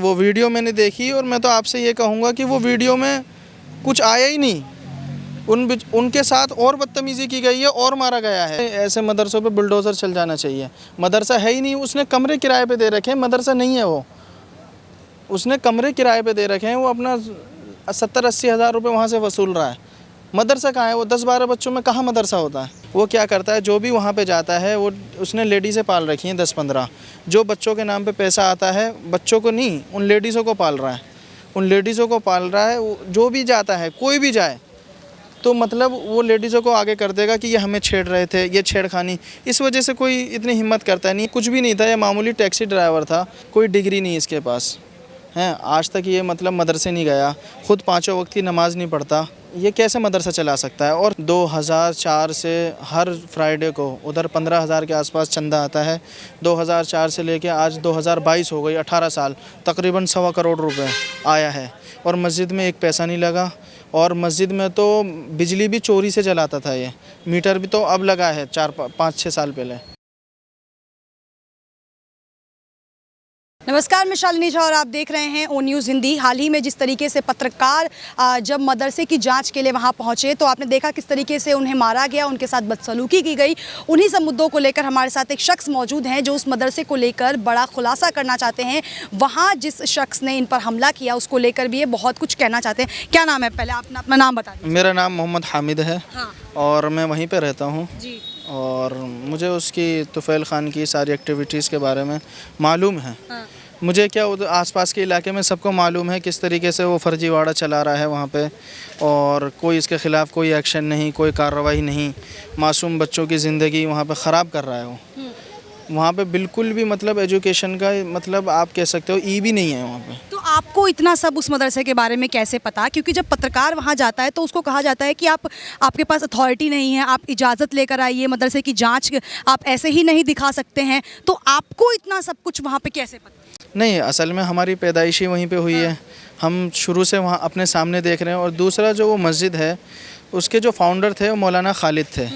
वो वीडियो मैंने देखी और मैं तो आपसे ये कहूँगा कि वो वीडियो में कुछ आया ही नहीं। उनके साथ और बदतमीज़ी की गई है और मारा गया है। ऐसे मदरसों पे बुलडोज़र चल जाना चाहिए। मदरसा है ही नहीं, उसने कमरे किराए पे दे रखे हैं, मदरसा नहीं है वो। उसने कमरे किराए पे दे रखे हैं, वो अपना 70-80 हज़ार रुपये वहाँ से वसूल रहा है। मदरसा कहाँ है? वो 10-12 बच्चों में कहाँ मदरसा होता है? वो क्या करता है, जो भी वहाँ पे जाता है वो उसने लेडीज़ें पाल रखी हैं 10-15। जो बच्चों के नाम पे पैसा आता है, बच्चों को नहीं, उन लेडीज़ों को पाल रहा है। उन लेडीज़ों को पाल रहा है। जो भी जाता है, कोई भी जाए तो मतलब वो लेडीज़ों को आगे कर देगा कि ये हमें छेड़ रहे थे, ये छेड़खानी। इस वजह से कोई इतनी हिम्मत करता नहीं। कुछ भी नहीं था, ये मामूली टैक्सी ड्राइवर था, कोई डिग्री नहीं इसके पास हैं। आज तक ये मतलब मदरसे नहीं गया, खुद 5 वक्त की नमाज़ नहीं पढ़ता। ये कैसे मदरसा चला सकता है? और 2004 से हर फ्राइडे को उधर 15,000 के आसपास चंदा आता है। 2004 से लेके आज 2022 हो गई, 18 साल, तकरीबन 1.25 करोड़ रुपए आया है और मस्जिद में एक पैसा नहीं लगा। और मस्जिद में तो बिजली भी चोरी से जलाता था ये, मीटर भी तो अब लगा है 4-5-6 साल पहले। नमस्कार, मैं शालिनी झा और आप देख रहे हैं ओ न्यूज़ हिंदी। हाल ही में जिस तरीके से पत्रकार जब मदरसे की जांच के लिए वहां पहुंचे तो आपने देखा किस तरीके से उन्हें मारा गया, उनके साथ बदसलूकी की गई। उन्हीं सब मुद्दों को लेकर हमारे साथ एक शख्स मौजूद हैं जो उस मदरसे को लेकर बड़ा खुलासा करना चाहते हैं। वहाँ जिस शख्स ने इन पर हमला किया उसको लेकर भी ये बहुत कुछ कहना चाहते हैं। क्या नाम है? पहले आप अपना नाम बता दीजिए। मेरा नाम मोहम्मद हामिद है। हाँ। और मैं वहीं पर रहता हूँ जी। और मुझे उसकी तुफ़ैल ख़ान की सारी एक्टिविटीज़ के बारे में मालूम है। हाँ। मुझे क्या उधर आसपास के इलाके में सबको मालूम है किस तरीके से वो फर्जीवाड़ा चला रहा है वहाँ पे, और कोई इसके ख़िलाफ़ कोई एक्शन नहीं, कोई कार्रवाई नहीं। मासूम बच्चों की ज़िंदगी वहाँ पे ख़राब कर रहा है वो। वहाँ पे बिल्कुल भी मतलब एजुकेशन का मतलब आप कह सकते हो भी नहीं है वहाँ पे। तो आपको इतना सब उस मदरसे के बारे में कैसे पता? क्योंकि जब पत्रकार वहाँ जाता है तो उसको कहा जाता है कि आपके पास अथॉरिटी नहीं है, आप इजाज़त लेकर आइए, मदरसे की जांच आप ऐसे ही नहीं दिखा सकते हैं। तो आपको इतना सब कुछ वहाँ पे कैसे पता? नहीं, असल में हमारी पैदाइश ही वहीं पे हुई है। हम शुरू से वहाँ अपने सामने देख रहे हैं। और दूसरा जो वो मस्जिद है उसके जो फाउंडर थे वो मौलाना खालिद थे।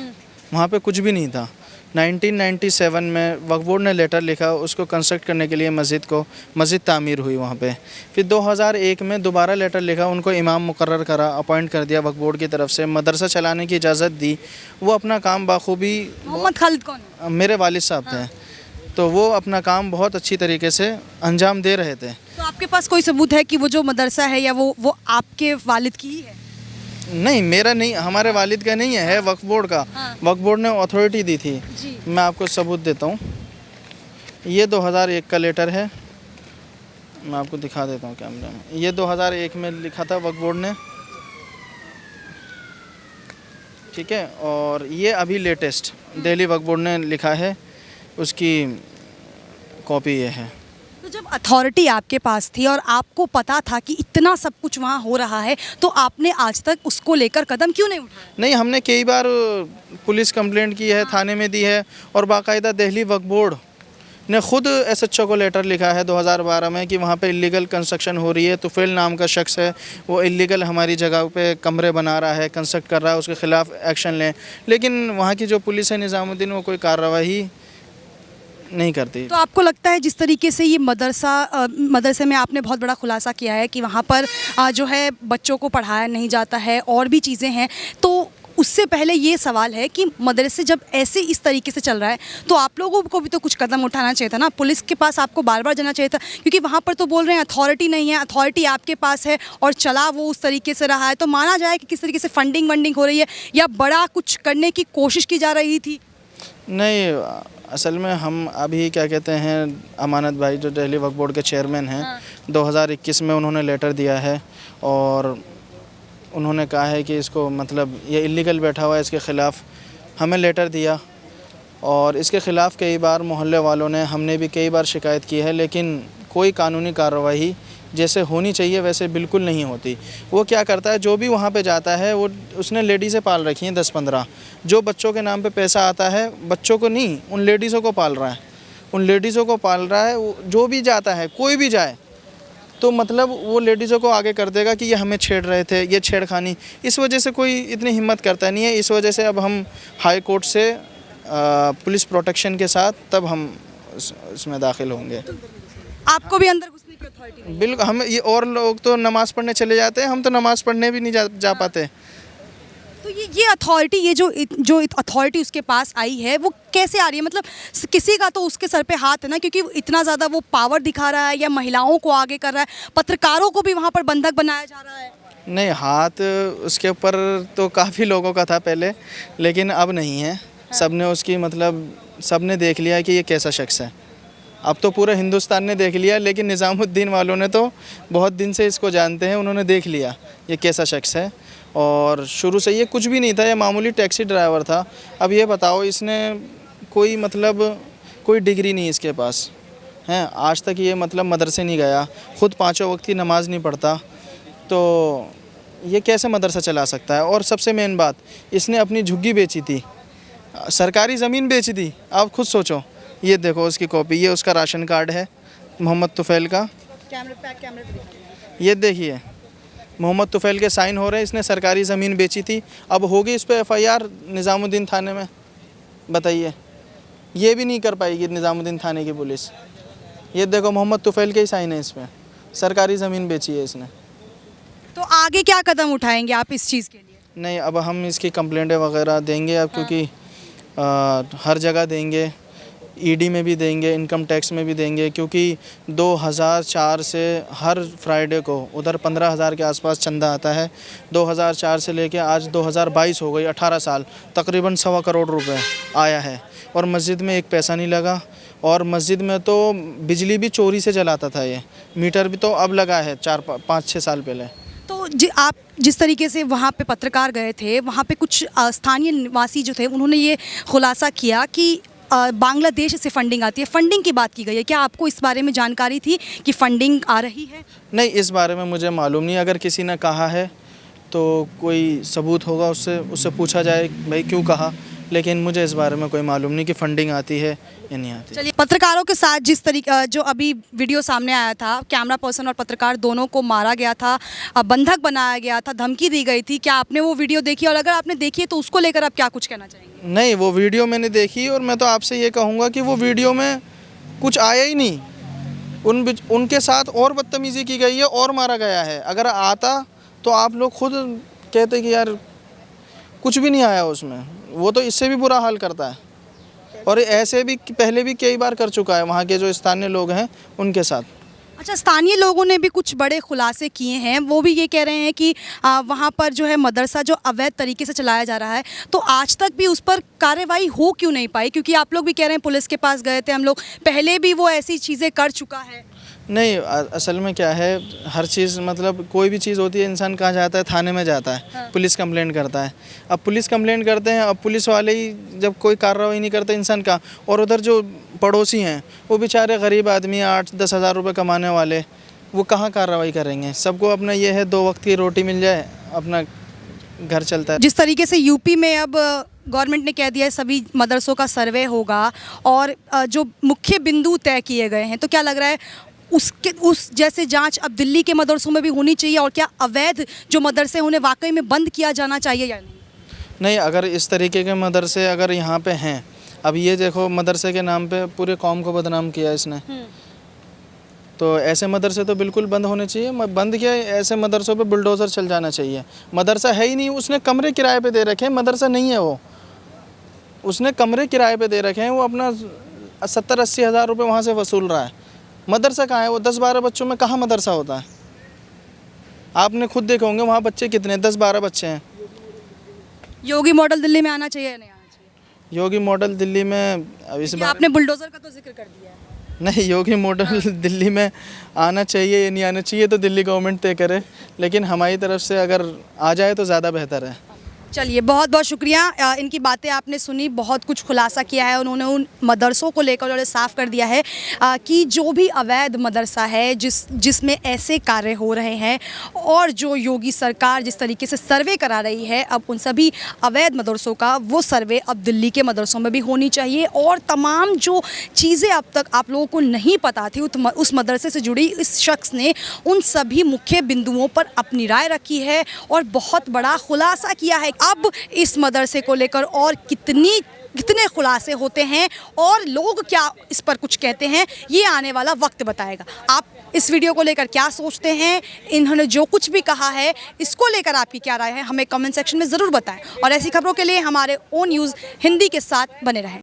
वहाँ पे कुछ भी नहीं था। 1997 में वक्फ बोर्ड ने लेटर लिखा उसको कंस्ट्रक्ट करने के लिए मस्जिद तामीर हुई वहाँ पे। फिर 2001 में दोबारा लेटर लिखा, उनको इमाम मुकर्रर करा, अपॉइंट कर दिया वक्फ बोर्ड की तरफ से, मदरसा चलाने की इजाज़त दी। वो अपना काम बाखूबी। मोहम्मद खालिद कौन है? मेरे वालिद साहब थे। तो वो अपना काम बहुत अच्छी तरीके से अंजाम दे रहे थे। तो आपके पास कोई सबूत है कि वो जो मदरसा है या वो आपके वालिद की ही है? नहीं, मेरा नहीं, हमारे वालिद का नहीं है वक्फ बोर्ड का। वक्फ बोर्ड ने अथॉरिटी दी थी। मैं आपको सबूत देता हूँ। ये 2001 का लेटर है, मैं आपको दिखा देता हूँ कैमरे में। ये 2001 में लिखा था वक्फ बोर्ड ने, ठीक है। और ये अभी लेटेस्ट दिल्ली वक्फ बोर्ड ने लिखा है, उसकी कॉपी ये है। तो जब अथॉरिटी आपके पास थी और आपको पता था कि इतना सब कुछ वहाँ हो रहा है तो आपने आज तक उसको लेकर कदम क्यों नहीं उठाया? नहीं, हमने कई बार पुलिस कंप्लेंट की है, थाने में दी है। और बाकायदा दिल्ली वक्फ बोर्ड ने खुद SHO को लेटर लिखा है 2012 में कि वहाँ पे इलीगल कंस्ट्रक्शन हो रही है। तुफ़ैल नाम का शख्स है, वो इलीगल हमारी जगह पे कमरे बना रहा है, कंस्ट्रक्ट कर रहा है, उसके ख़िलाफ़ एक्शन लें। लेकिन वहाँ की जो पुलिस है निज़ामुद्दीन, वो कोई कार्रवाई नहीं करती। तो आपको लगता है जिस तरीके से ये मदरसे में आपने बहुत बड़ा खुलासा किया है कि वहाँ पर जो है बच्चों को पढ़ाया नहीं जाता है और भी चीज़ें हैं, तो उससे पहले ये सवाल है कि मदरसे जब ऐसे इस तरीके से चल रहा है तो आप लोगों को भी तो कुछ कदम उठाना चाहिए था ना। पुलिस के पास आपको बार बार जाना चाहिए था, क्योंकि वहाँ पर तो बोल रहे हैं अथॉरिटी नहीं है, अथॉरिटी आपके पास है और चला वो उस तरीके से रहा है। तो माना जाए कि किस तरीके से फंडिंग वंडिंग हो रही है या बड़ा कुछ करने की कोशिश की जा रही थी? नहीं, असल में हम अभी क्या कहते हैं, अमानत भाई जो दिल्ली वक्फ बोर्ड के चेयरमैन हैं, 2021 में उन्होंने लेटर दिया है और उन्होंने कहा है कि इसको मतलब ये इलीगल बैठा हुआ है, इसके ख़िलाफ़ हमें लेटर दिया। और इसके ख़िलाफ़ कई बार मोहल्ले वालों ने, हमने भी कई बार शिकायत की है, लेकिन कोई कानूनी कार्रवाई जैसे होनी चाहिए वैसे बिल्कुल नहीं होती। वो क्या करता है, जो भी वहाँ पे जाता है वो उसने लेडीज़ें पाल रखी हैं 10-15। जो बच्चों के नाम पे पैसा आता है, बच्चों को नहीं, उन लेडीज़ों को पाल रहा है। उन लेडीज़ों को पाल रहा है। जो भी जाता है, कोई भी जाए तो मतलब वो लेडीज़ों को आगे कर देगा कि ये हमें छेड़ रहे थे, ये छेड़खानी। इस वजह से कोई इतनी हिम्मत करता नहीं है। इस वजह से अब हम हाई कोर्ट से पुलिस प्रोटेक्शन के साथ तब हम इसमें दाखिल होंगे। आपको भी अंदर घुसने की अथॉरिटी नहीं है। बिल्कुल, हम ये और लोग तो नमाज़ पढ़ने चले जाते हैं, हम तो नमाज़ पढ़ने भी नहीं जा पाते। तो ये अथॉरिटी, ये जो अथॉरिटी उसके पास आई है वो कैसे आ रही है? मतलब किसी का तो उसके सर पे हाथ है ना, क्योंकि इतना ज़्यादा वो पावर दिखा रहा है या महिलाओं को आगे कर रहा है, पत्रकारों को भी वहाँ पर बंधक बनाया जा रहा है। नहीं, हाथ उसके ऊपर तो काफ़ी लोगों का था पहले, लेकिन अब नहीं है। सबने उसकी मतलब सबने देख लिया कि ये कैसा शख्स है। अब तो पूरा हिंदुस्तान ने देख लिया, लेकिन निज़ामुद्दीन वालों ने तो बहुत दिन से इसको जानते हैं, उन्होंने देख लिया ये कैसा शख्स है। और शुरू से ये कुछ भी नहीं था, ये मामूली टैक्सी ड्राइवर था। अब ये बताओ, इसने कोई मतलब कोई डिग्री नहीं इसके पास हैं, आज तक ये मतलब मदरसे नहीं गया, ख़ुद पाँचों वक्त की नमाज़ नहीं पढ़ता, तो ये कैसे मदरसा चला सकता है? और सबसे मेन बात, इसने अपनी झुग्गी बेची थी, सरकारी ज़मीन बेची थी। आप खुद सोचो, ये देखो उसकी कॉपी, ये उसका राशन कार्ड है मोहम्मद तुफ़ैल का, कैमरे पे दिखाइए। ये देखिए मोहम्मद तुफ़ैल के साइन हो रहे हैं। इसने सरकारी ज़मीन बेची थी, अब होगी इस पर FIR निज़ामुद्दीन थाने में। बताइए, ये भी नहीं कर पाएगी निज़ामुद्दीन थाने की पुलिस। ये देखो मोहम्मद तुफ़ैल के ही साइन है इस पर, सरकारी ज़मीन बेची है इसने। तो आगे क्या कदम उठाएंगे आप इस चीज़ के लिए? नहीं, अब हम इसकी कंप्लेंटें वगैरह देंगे अब, क्योंकि हर जगह देंगे, ED में भी देंगे, इनकम टैक्स में भी देंगे, क्योंकि 2004 से हर फ्राइडे को उधर 15,000 के आसपास चंदा आता है। 2004 से लेके आज 2022 हो गई, 18 साल, तकरीबन 1.25 करोड़ रुपए आया है। और मस्जिद में एक पैसा नहीं लगा, और मस्जिद में तो बिजली भी चोरी से जलाता था ये, मीटर भी तो अब लगा है 4-5-6 साल पहले। तो आप जिस तरीके से वहाँ पे पत्रकार गए थे, वहाँ पे कुछ स्थानीय निवासी जो थे उन्होंने ये खुलासा किया कि बांग्लादेश से फंडिंग आती है, फंडिंग की बात की गई है। क्या आपको इस बारे में जानकारी थी कि फंडिंग आ रही है? नहीं, इस बारे में मुझे मालूम नहीं। अगर किसी ने कहा है तो कोई सबूत होगा, उससे पूछा जाए भाई क्यों कहा, लेकिन मुझे इस बारे में कोई मालूम नहीं कि फंडिंग आती है या नहीं आती। चलिए, पत्रकारों के साथ जिस तरीके जो अभी वीडियो सामने आया था, कैमरा पर्सन और पत्रकार दोनों को मारा गया था, बंधक बनाया गया था, धमकी दी गई थी, क्या आपने वो वीडियो देखी? और अगर आपने देखी है तो उसको लेकर आप क्या कुछ कहना चाहेंगे? नहीं, वो वीडियो मैंने देखी, और मैं तो आपसे ये कहूँगा कि वो वीडियो में कुछ आया ही नहीं। उनके साथ और बदतमीज़ी की गई है और मारा गया है। अगर आता तो आप लोग खुद कहते कि यार कुछ भी नहीं आया उसमें, वो तो इससे भी बुरा हाल करता है। और ऐसे भी पहले भी कई बार कर चुका है वहाँ के जो स्थानीय लोग हैं उनके साथ। अच्छा, स्थानीय लोगों ने भी कुछ बड़े खुलासे किए हैं। वो भी ये कह रहे हैं कि वहाँ पर जो है मदरसा जो अवैध तरीके से चलाया जा रहा है, तो आज तक भी उस पर कार्रवाई हो क्यों नहीं पाई? क्योंकि आप लोग भी कह रहे हैं पुलिस के पास गए थे हम लोग, पहले भी वो ऐसी चीज़ें कर चुका है। नहीं, असल में क्या है, हर चीज़ मतलब कोई भी चीज़ होती है, इंसान कहाँ जाता है, थाने में जाता है। हाँ। पुलिस कंप्लेंट करता है। अब पुलिस कंप्लेंट करते हैं, अब पुलिस वाले ही जब कोई कार्रवाई नहीं करते इंसान का, और उधर जो पड़ोसी हैं वो बेचारे गरीब आदमी 8-10 हज़ार रुपये कमाने वाले, वो कहाँ कार्रवाई करेंगे? सबको अपना ये है 2 वक्त की रोटी मिल जाए, अपना घर चलता है। जिस तरीके से यूपी में अब गवर्नमेंट ने कह दिया है सभी मदरसों का सर्वे होगा और जो मुख्य बिंदु तय किए गए हैं, तो क्या लग रहा है उस जैसे जांच अब दिल्ली के मदरसों में भी होनी चाहिए? और क्या अवैध जो मदरसे उन्हें वाकई में बंद किया जाना चाहिए या नहीं? नहीं, अगर इस तरीके के मदरसे अगर यहाँ पे हैं, अब ये देखो मदरसे के नाम पे पूरे कौम को बदनाम किया इसने, तो ऐसे मदरसे तो बिल्कुल बंद होने चाहिए। बंद किया, ऐसे मदरसों पे बुलडोज़र चल जाना चाहिए। मदरसा है ही नहीं, उसने कमरे किराए पे दे रखे हैं, मदरसा नहीं है वो, उसने कमरे किराए पे दे रखे हैं, वो अपना 70-80 हज़ार रुपये वहाँ से वसूल रहा है। मदरसा कहाँ है? वो 10-12 बच्चों में कहाँ मदरसा होता है? आपने खुद देखे होंगे वहाँ बच्चे कितने, 10-12 बच्चे हैं। योगी मॉडल दिल्ली में आना चाहिए या नहीं आना चाहिए? योगी मॉडल दिल्ली में अब इस बार आपने बुलडोज़र का तो जिक्र कर दिया है। नहीं, योगी मॉडल दिल्ली में आना चाहिए या नहीं आना चाहिए तो दिल्ली गवर्नमेंट तय करे, लेकिन हमारी तरफ से अगर आ जाए तो ज़्यादा बेहतर है। चलिए, बहुत बहुत शुक्रिया। इनकी बातें आपने सुनी, बहुत कुछ खुलासा किया है उन्होंने उन मदरसों को लेकर, और साफ़ कर दिया है कि जो भी अवैध मदरसा है जिसमें ऐसे कार्य हो रहे हैं, और जो योगी सरकार जिस तरीके से सर्वे करा रही है, अब उन सभी अवैध मदरसों का वो सर्वे अब दिल्ली के मदरसों में भी होनी चाहिए। और तमाम जो चीज़ें अब तक आप लोगों को नहीं पता थी उस मदरसे से जुड़ी, इस शख्स ने उन सभी मुख्य बिंदुओं पर अपनी राय रखी है और बहुत बड़ा खुलासा किया है। अब इस मदरसे को लेकर और कितने खुलासे होते हैं और लोग क्या इस पर कुछ कहते हैं, ये आने वाला वक्त बताएगा। आप इस वीडियो को लेकर क्या सोचते हैं, इन्होंने जो कुछ भी कहा है इसको लेकर आपकी क्या राय है, हमें कमेंट सेक्शन में ज़रूर बताएं। और ऐसी खबरों के लिए हमारे ओ न्यूज़ हिंदी के साथ बने रहें।